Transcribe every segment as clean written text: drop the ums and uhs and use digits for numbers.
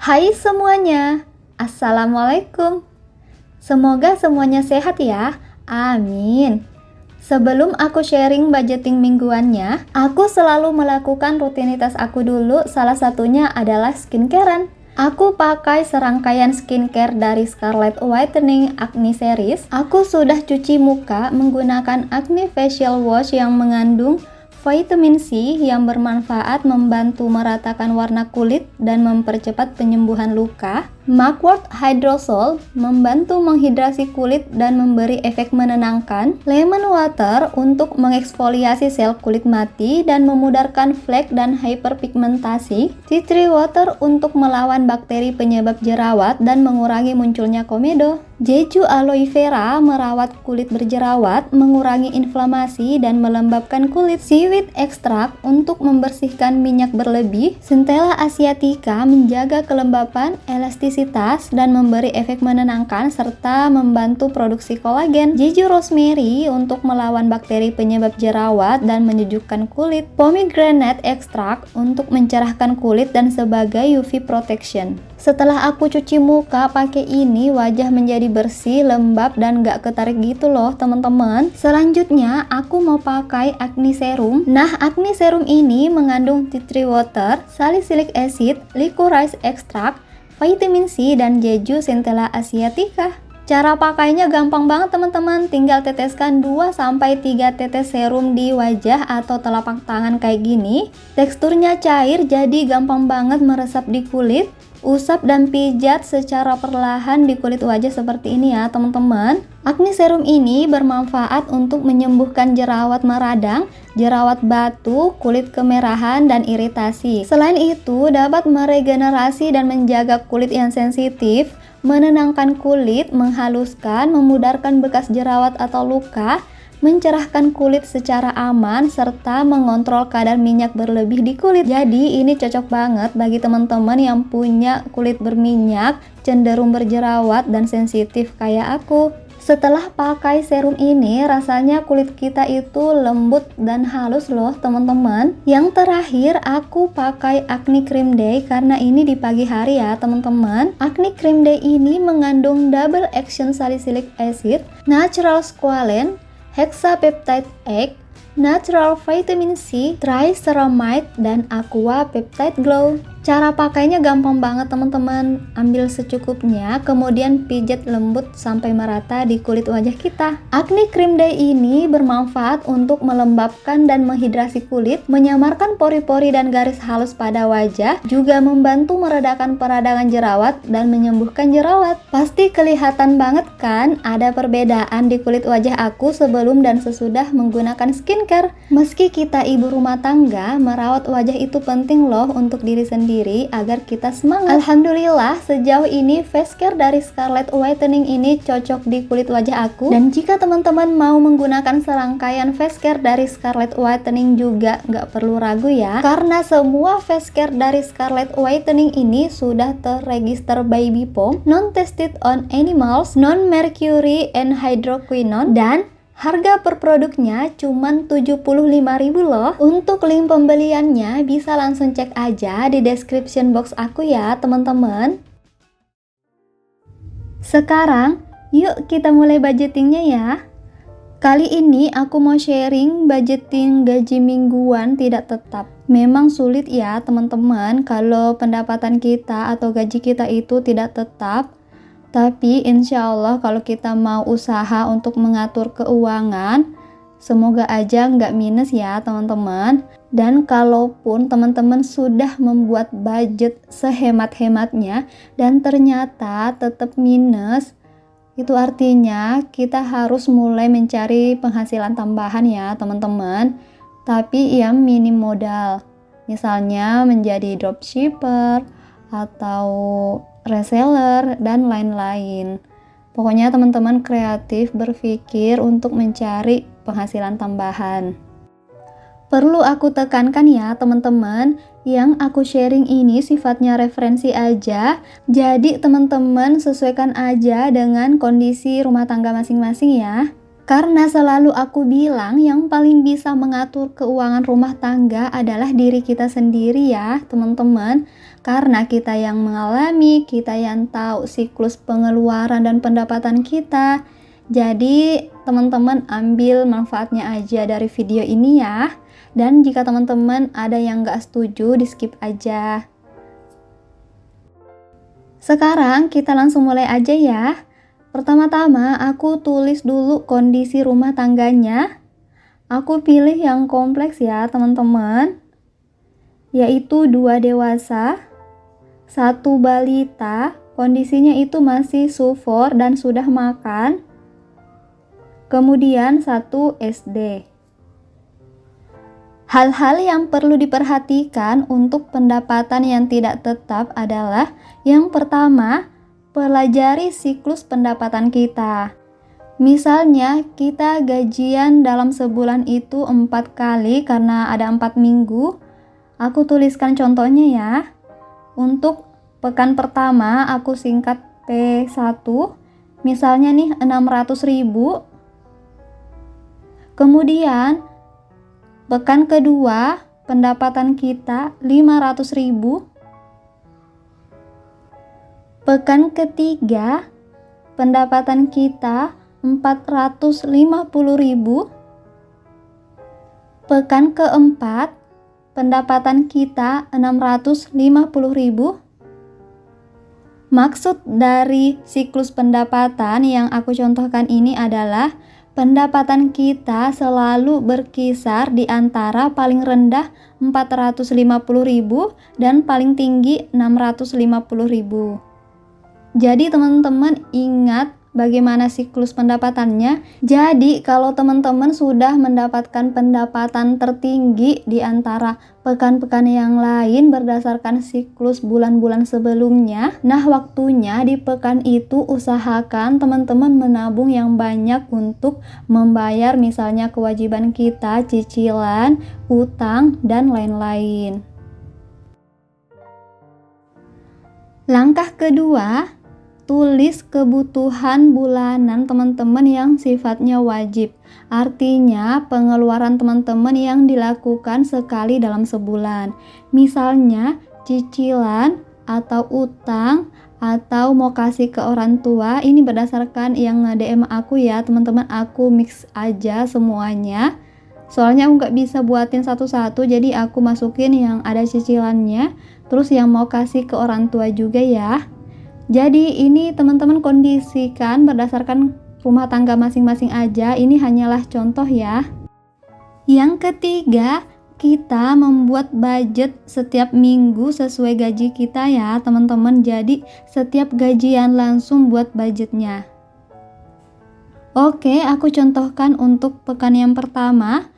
Hai semuanya, Assalamualaikum. Semoga semuanya sehat ya, amin. Sebelum aku sharing budgeting mingguannya, aku selalu melakukan rutinitas aku dulu, salah satunya adalah skincarean. Aku pakai serangkaian skincare dari Scarlett Whitening Acne Series. Aku sudah cuci muka menggunakan Acne Facial Wash yang mengandung vitamin C yang bermanfaat membantu meratakan warna kulit dan mempercepat penyembuhan luka. Mugwort Hydrosol membantu menghidrasi kulit dan memberi efek menenangkan. Lemon Water untuk mengeksfoliasi sel kulit mati dan memudarkan flek dan hyperpigmentasi. Tea Tree Water untuk melawan bakteri penyebab jerawat dan mengurangi munculnya komedo. Jeju Aloe Vera merawat kulit berjerawat, mengurangi inflamasi dan melembabkan kulit. Seaweed Extract untuk membersihkan minyak berlebih. Centella Asiatica menjaga kelembapan, elastisitas dan memberi efek menenangkan serta membantu produksi kolagen. Jeju Rosemary untuk melawan bakteri penyebab jerawat dan menyejukkan kulit. Pomegranate Extract untuk mencerahkan kulit dan sebagai UV protection. Setelah aku cuci muka pakai ini, wajah menjadi bersih, lembab, dan gak ketarik gitu loh teman-teman. Selanjutnya aku mau pakai acne serum. Nah, acne serum ini mengandung tea tree water, salicylic acid, licorice extract, vitamin C, dan Jeju Centella Asiatica. Cara pakainya gampang banget teman-teman, tinggal teteskan 2-3 tetes serum di wajah atau telapak tangan kayak gini. Teksturnya cair jadi gampang banget meresap di kulit. Usap dan pijat secara perlahan di kulit wajah seperti ini ya teman-teman. Acne serum ini bermanfaat untuk menyembuhkan jerawat meradang, jerawat batu, kulit kemerahan, dan iritasi. Selain itu, dapat meregenerasi dan menjaga kulit yang sensitif, menenangkan kulit, menghaluskan, memudarkan bekas jerawat atau luka, mencerahkan kulit secara aman, serta mengontrol kadar minyak berlebih di kulit. Jadi ini cocok banget bagi teman-teman yang punya kulit berminyak, cenderung berjerawat, dan sensitif kayak aku. Setelah pakai serum ini, rasanya kulit kita itu lembut dan halus loh teman-teman. Yang terakhir, aku pakai Acne Cream Day karena ini di pagi hari ya teman-teman. Acne Cream Day ini mengandung double action salicylic acid, natural squalane, hexapeptide egg, natural vitamin C, triceramide, dan aqua peptide glow. Cara pakainya gampang banget teman-teman. Ambil secukupnya, kemudian pijat lembut sampai merata di kulit wajah kita. Acne Cream Day ini bermanfaat untuk melembabkan dan menghidrasi kulit, menyamarkan pori-pori dan garis halus pada wajah, juga membantu meredakan peradangan jerawat dan menyembuhkan jerawat. Pasti kelihatan banget kan ada perbedaan di kulit wajah aku sebelum dan sesudah menggunakan skincare. Meski kita ibu rumah tangga, merawat wajah itu penting loh untuk diri sendiri agar kita semangat. Alhamdulillah sejauh ini face care dari Scarlett Whitening ini cocok di kulit wajah aku. Dan jika teman-teman mau menggunakan serangkaian face care dari Scarlett Whitening juga nggak perlu ragu ya, karena semua face care dari Scarlett Whitening ini sudah terregister by BPOM, non-tested on animals, non-mercury and hydroquinone, dan harga per produknya cuman 75.000 loh. Untuk link pembeliannya bisa langsung cek aja di description box aku ya teman-teman. Sekarang yuk kita mulai budgetingnya ya. Kali ini aku mau sharing budgeting gaji mingguan tidak tetap. Memang sulit ya teman-teman kalau pendapatan kita atau gaji kita itu tidak tetap. Tapi insya Allah kalau kita mau usaha untuk mengatur keuangan, semoga aja nggak minus ya teman-teman. Dan kalaupun teman-teman sudah membuat budget sehemat-hematnya dan ternyata tetap minus, itu artinya kita harus mulai mencari penghasilan tambahan ya teman-teman. Tapi yang minim modal, misalnya menjadi dropshipper atau reseller dan lain-lain. Pokoknya teman-teman kreatif berpikir untuk mencari penghasilan tambahan. Perlu aku tekankan ya teman-teman, yang aku sharing ini sifatnya referensi aja. Jadi teman-teman sesuaikan aja dengan kondisi rumah tangga masing-masing ya. Karena selalu aku bilang yang paling bisa mengatur keuangan rumah tangga adalah diri kita sendiri ya teman-teman. Karena kita yang mengalami, kita yang tahu siklus pengeluaran dan pendapatan kita. Jadi teman-teman ambil manfaatnya aja dari video ini ya. Dan jika teman-teman ada yang gak setuju, di skip aja. Sekarang kita langsung mulai aja ya. Pertama-tama aku tulis dulu kondisi rumah tangganya. Aku pilih yang kompleks ya teman-teman. Yaitu 2 dewasa, 1 balita, kondisinya itu masih sufor dan sudah makan. Kemudian 1 SD. Hal-hal yang perlu diperhatikan untuk pendapatan yang tidak tetap adalah yang pertama, pelajari siklus pendapatan kita. Misalnya kita gajian dalam sebulan itu 4 kali karena ada 4 minggu. Aku tuliskan contohnya ya. Untuk pekan pertama aku singkat P1. Misalnya nih 600.000. Kemudian pekan kedua pendapatan kita 500.000. Pekan ketiga, pendapatan kita 450.000. Pekan keempat, pendapatan kita 650.000. Maksud dari siklus pendapatan yang aku contohkan ini adalah pendapatan kita selalu berkisar di antara paling rendah 450.000 dan paling tinggi 650.000. Jadi teman-teman ingat bagaimana siklus pendapatannya. Jadi kalau teman-teman sudah mendapatkan pendapatan tertinggi di antara pekan-pekan yang lain berdasarkan siklus bulan-bulan sebelumnya, nah waktunya di pekan itu usahakan teman-teman menabung yang banyak untuk membayar misalnya kewajiban kita, cicilan, utang, dan lain-lain. Langkah kedua, tulis kebutuhan bulanan teman-teman yang sifatnya wajib. Artinya pengeluaran teman-teman yang dilakukan sekali dalam sebulan. Misalnya cicilan atau utang atau mau kasih ke orang tua. Ini berdasarkan yang nge-DM aku ya teman-teman. Aku mix aja semuanya. Soalnya aku nggak bisa buatin satu-satu, jadi aku masukin yang ada cicilannya. Terus yang mau kasih ke orang tua juga ya. Jadi ini teman-teman kondisikan berdasarkan rumah tangga masing-masing aja. Ini hanyalah contoh ya. Yang ketiga, kita membuat budget setiap minggu sesuai gaji kita ya teman-teman. Jadi setiap gajian langsung buat budgetnya. Oke, aku contohkan untuk pekan yang pertama.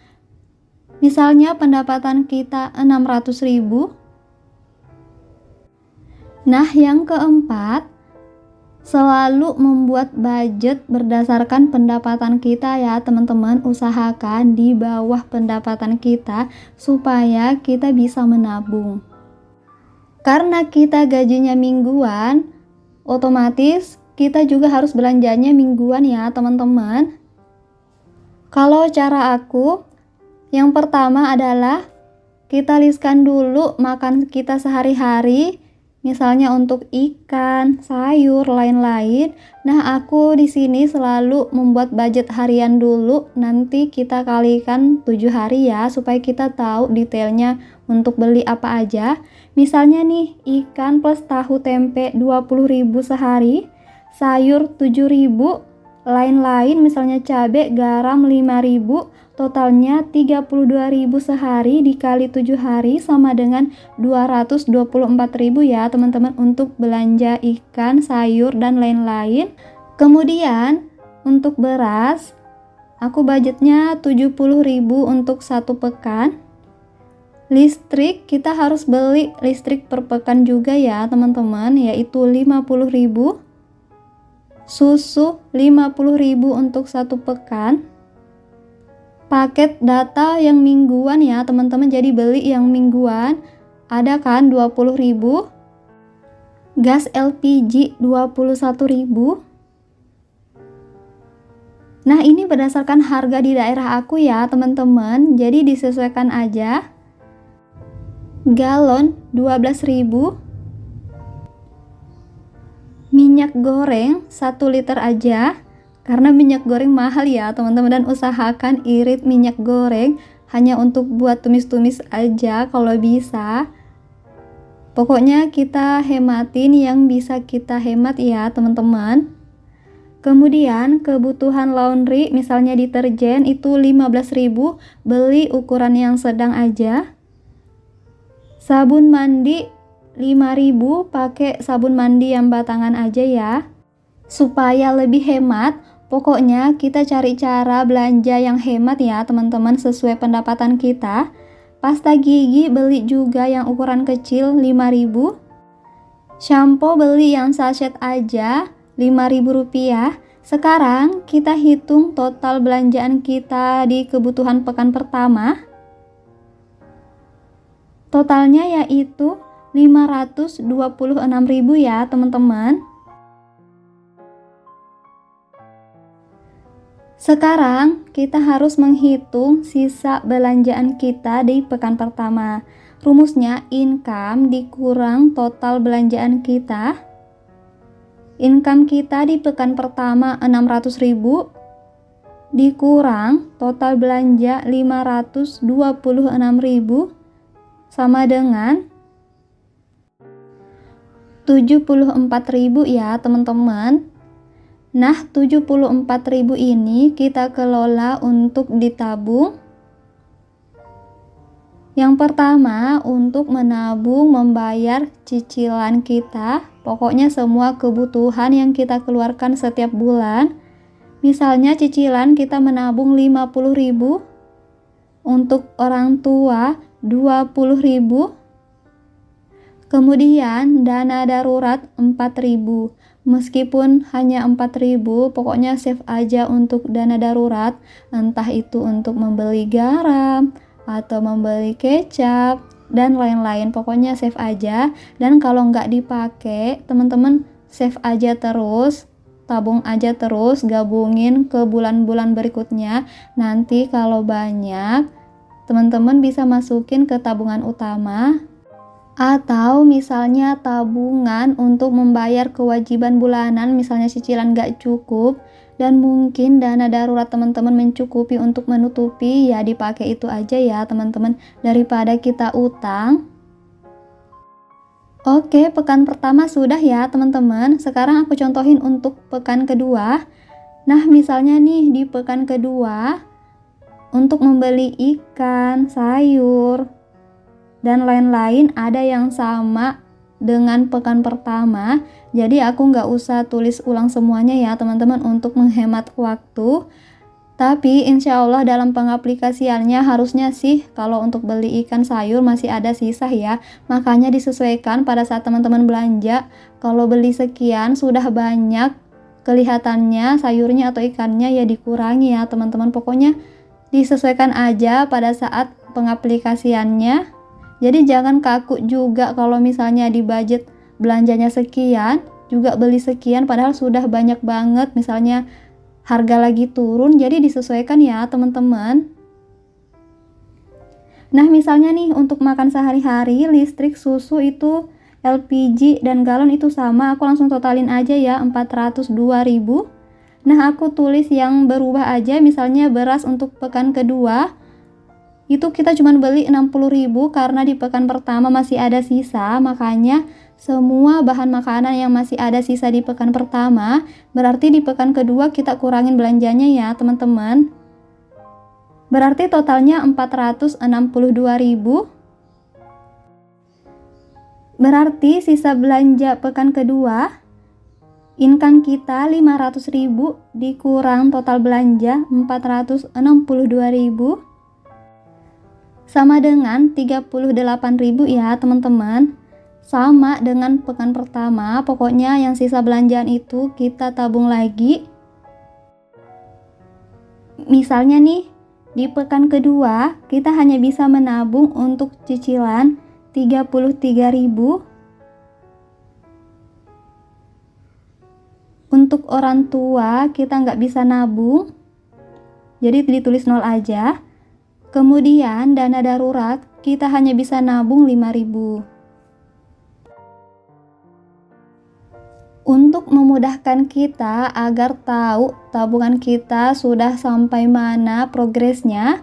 Misalnya pendapatan kita 600.000. Nah, yang keempat, selalu membuat budget berdasarkan pendapatan kita ya teman-teman. Usahakan di bawah pendapatan kita supaya kita bisa menabung. Karena kita gajinya mingguan, otomatis kita juga harus belanjanya mingguan ya teman-teman. Kalau cara aku, yang pertama adalah kita listkan dulu makan kita sehari-hari. Misalnya untuk ikan, sayur, lain-lain. Nah, aku di sini selalu membuat budget harian dulu. Nanti kita kalikan 7 hari ya, supaya kita tahu detailnya untuk beli apa aja. Misalnya nih, ikan plus tahu tempe 20.000 sehari, sayur 7.000, lain-lain misalnya cabai, garam 5.000, totalnya 32.000 sehari dikali 7 hari sama dengan 224.000 ya teman-teman untuk belanja ikan, sayur, dan lain-lain. Kemudian untuk beras, aku budgetnya 70.000 untuk 1 pekan. Listrik, kita harus beli listrik per pekan juga ya teman-teman, yaitu 50.000. Susu 50.000 untuk 1 pekan. Paket data yang mingguan ya teman-teman, jadi beli yang mingguan ada kan 20.000. Gas LPG 21.000. Nah, ini berdasarkan harga di daerah aku ya teman-teman, jadi disesuaikan aja. Galon 12.000, minyak goreng 1 liter aja, karena minyak goreng mahal ya teman-teman, dan usahakan irit minyak goreng hanya untuk buat tumis-tumis aja kalau bisa. Pokoknya kita hematin yang bisa kita hemat ya teman-teman. Kemudian kebutuhan laundry, misalnya deterjen itu 15.000, beli ukuran yang sedang aja. Sabun mandi 5.000, pakai sabun mandi yang batangan aja ya. Supaya lebih hemat, pokoknya kita cari cara belanja yang hemat ya teman-teman, sesuai pendapatan kita. Pasta gigi beli juga yang ukuran kecil 5.000. Shampoo beli yang sachet aja Rp5.000. Sekarang kita hitung total belanjaan kita di kebutuhan pekan pertama. Totalnya yaitu Rp526.000 ya teman-teman. Sekarang kita harus menghitung sisa belanjaan kita di pekan pertama. Rumusnya income dikurang total belanjaan kita. Income kita di pekan pertama 600.000 dikurang total belanja 526.000 sama dengan 74.000 ya teman-teman. Nah, 74.000 ini kita kelola untuk ditabung. Yang pertama, untuk menabung membayar cicilan kita. Pokoknya semua kebutuhan yang kita keluarkan setiap bulan. Misalnya cicilan kita menabung 50.000, untuk orang tua 20.000. Kemudian dana darurat 4.000. Meskipun hanya 4.000, pokoknya save aja untuk dana darurat, entah itu untuk membeli garam atau membeli kecap dan lain-lain. Pokoknya save aja, dan kalau nggak dipakai teman-teman save aja terus, tabung aja terus, gabungin ke bulan-bulan berikutnya. Nanti kalau banyak teman-teman bisa masukin ke tabungan utama, atau misalnya tabungan untuk membayar kewajiban bulanan, misalnya cicilan nggak cukup dan mungkin dana darurat teman-teman mencukupi untuk menutupi, ya dipakai itu aja ya teman-teman, daripada kita utang. Oke, pekan pertama sudah ya teman-teman. Sekarang aku contohin untuk pekan kedua. Nah, misalnya nih di pekan kedua, untuk membeli ikan, sayur, dan lain-lain ada yang sama dengan pekan pertama. Jadi aku nggak usah tulis ulang semuanya ya teman-teman untuk menghemat waktu. Tapi insya Allah dalam pengaplikasiannya harusnya sih kalau untuk beli ikan sayur masih ada sisa ya. Makanya disesuaikan pada saat teman-teman belanja. Kalau beli sekian sudah banyak kelihatannya sayurnya atau ikannya, ya dikurangi ya teman-teman. Pokoknya disesuaikan aja pada saat pengaplikasiannya. Jadi jangan kaku juga kalau misalnya di budget belanjanya sekian, juga beli sekian padahal sudah banyak banget, misalnya harga lagi turun, jadi disesuaikan ya teman-teman. Nah, misalnya nih untuk makan sehari-hari, listrik, susu itu LPG dan galon itu sama, aku langsung totalin aja ya 402.000. Nah, aku tulis yang berubah aja, misalnya beras untuk pekan kedua itu kita cuma beli 60.000 karena di pekan pertama masih ada sisa, makanya semua bahan makanan yang masih ada sisa di pekan pertama, berarti di pekan kedua kita kurangin belanjanya ya teman-teman. Berarti totalnya 462.000. Berarti sisa belanja pekan kedua, income kita 500.000 dikurang total belanja 462.000 sama dengan 38.000 ya teman-teman. Sama dengan pekan pertama, pokoknya yang sisa belanjaan itu kita tabung lagi. Misalnya nih di pekan kedua kita hanya bisa menabung untuk cicilan 33.000. Untuk orang tua kita nggak bisa nabung, jadi ditulis 0 aja. Kemudian dana darurat kita hanya bisa nabung 5.000. Untuk memudahkan kita agar tahu tabungan kita sudah sampai mana progresnya,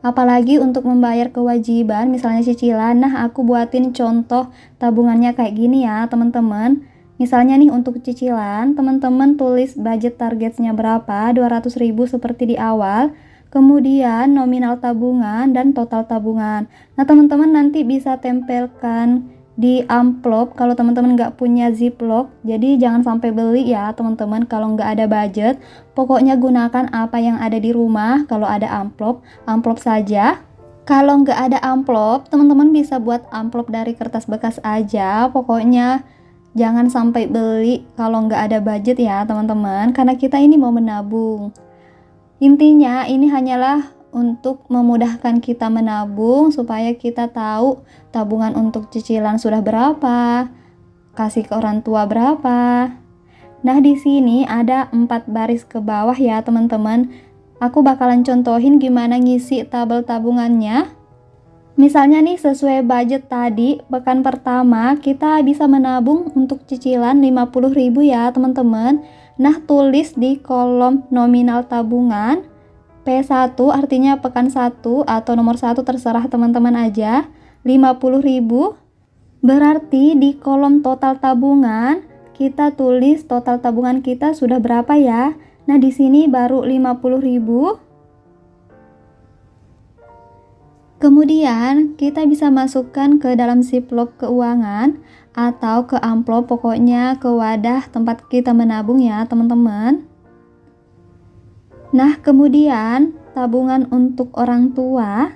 apalagi untuk membayar kewajiban, misalnya cicilan. Nah, aku buatin contoh tabungannya kayak gini ya, teman-teman. Misalnya nih untuk cicilan, teman-teman tulis budget targetnya berapa, 200.000 seperti di awal. Kemudian nominal tabungan dan total tabungan. Nah, teman-teman nanti bisa tempelkan di amplop kalau teman-teman nggak punya ziplock. Jadi jangan sampai beli ya teman-teman kalau nggak ada budget. Pokoknya gunakan apa yang ada di rumah. Kalau ada amplop saja. Kalau nggak ada amplop, teman-teman bisa buat amplop dari kertas bekas aja. Pokoknya jangan sampai beli kalau nggak ada budget ya teman-teman, karena kita ini mau menabung. Intinya ini hanyalah untuk memudahkan kita menabung supaya kita tahu tabungan untuk cicilan sudah berapa, kasih ke orang tua berapa. Nah, di sini ada 4 baris ke bawah ya teman-teman. Aku bakalan contohin gimana ngisi tabel tabungannya. Misalnya nih sesuai budget tadi, pekan pertama kita bisa menabung untuk cicilan 50.000 ya teman-teman. Nah, tulis di kolom nominal tabungan P1 artinya pekan 1 atau nomor 1 terserah teman-teman aja, 50.000. Berarti di kolom total tabungan kita tulis total tabungan kita sudah berapa ya. Nah, di sini baru 50.000. Kemudian kita bisa masukkan ke dalam ziplock keuangan atau ke amplop, pokoknya ke wadah tempat kita menabung ya teman-teman. Nah, kemudian tabungan untuk orang tua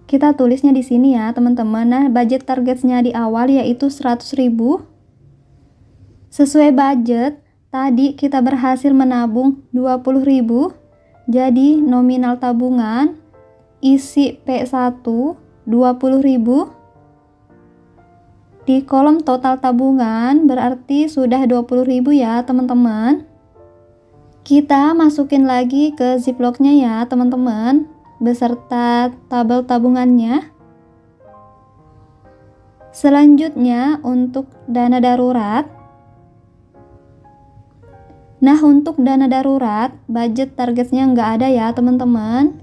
kita tulisnya di sini ya teman-teman. Nah, budget targetnya di awal yaitu 100.000. Sesuai budget tadi kita berhasil menabung 20.000. Jadi nominal tabungan isi P1 20.000. Di kolom total tabungan berarti sudah 20.000 ya teman-teman. Kita masukin lagi ke ziplocknya ya teman-teman, beserta tabel tabungannya. Selanjutnya untuk dana darurat. Nah, untuk dana darurat budget targetnya nggak ada ya teman-teman,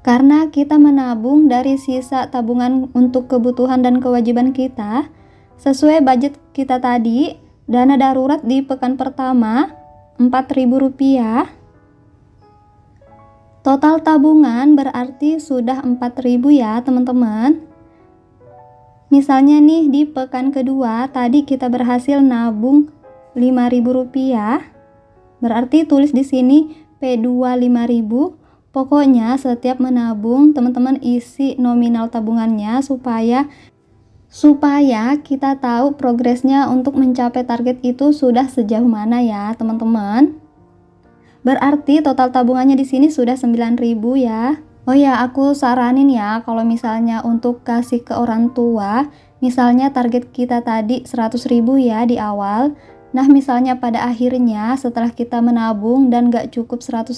karena kita menabung dari sisa tabungan untuk kebutuhan dan kewajiban kita. Sesuai budget kita tadi, dana darurat di pekan pertama Rp4.000. Total tabungan berarti sudah 4.000 ya teman-teman. Misalnya nih di pekan kedua tadi kita berhasil nabung Rp5.000. Berarti tulis di sini P2 5.000. Pokoknya setiap menabung teman-teman isi nominal tabungannya supaya kita tahu progresnya untuk mencapai target itu sudah sejauh mana ya teman-teman. Berarti total tabungannya di sini sudah 9.000 ya. Oh ya, aku saranin ya kalau misalnya untuk kasih ke orang tua, misalnya target kita tadi 100.000 ya di awal. Nah, misalnya pada akhirnya setelah kita menabung dan gak cukup 100.000,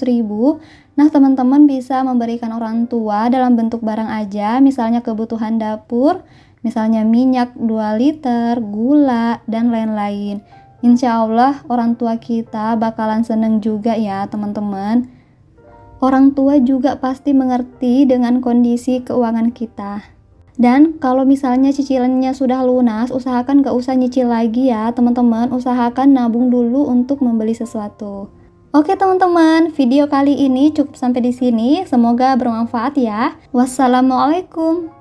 nah teman-teman bisa memberikan orang tua dalam bentuk barang aja, misalnya kebutuhan dapur, misalnya minyak 2 liter, gula, dan lain-lain. Insya Allah orang tua kita bakalan seneng juga ya teman-teman. Orang tua juga pasti mengerti dengan kondisi keuangan kita. Dan kalau misalnya cicilannya sudah lunas, usahakan gak usah nyicil lagi ya teman-teman. Usahakan nabung dulu untuk membeli sesuatu. Oke teman-teman, video kali ini cukup sampai di sini. Semoga bermanfaat ya. Wassalamualaikum.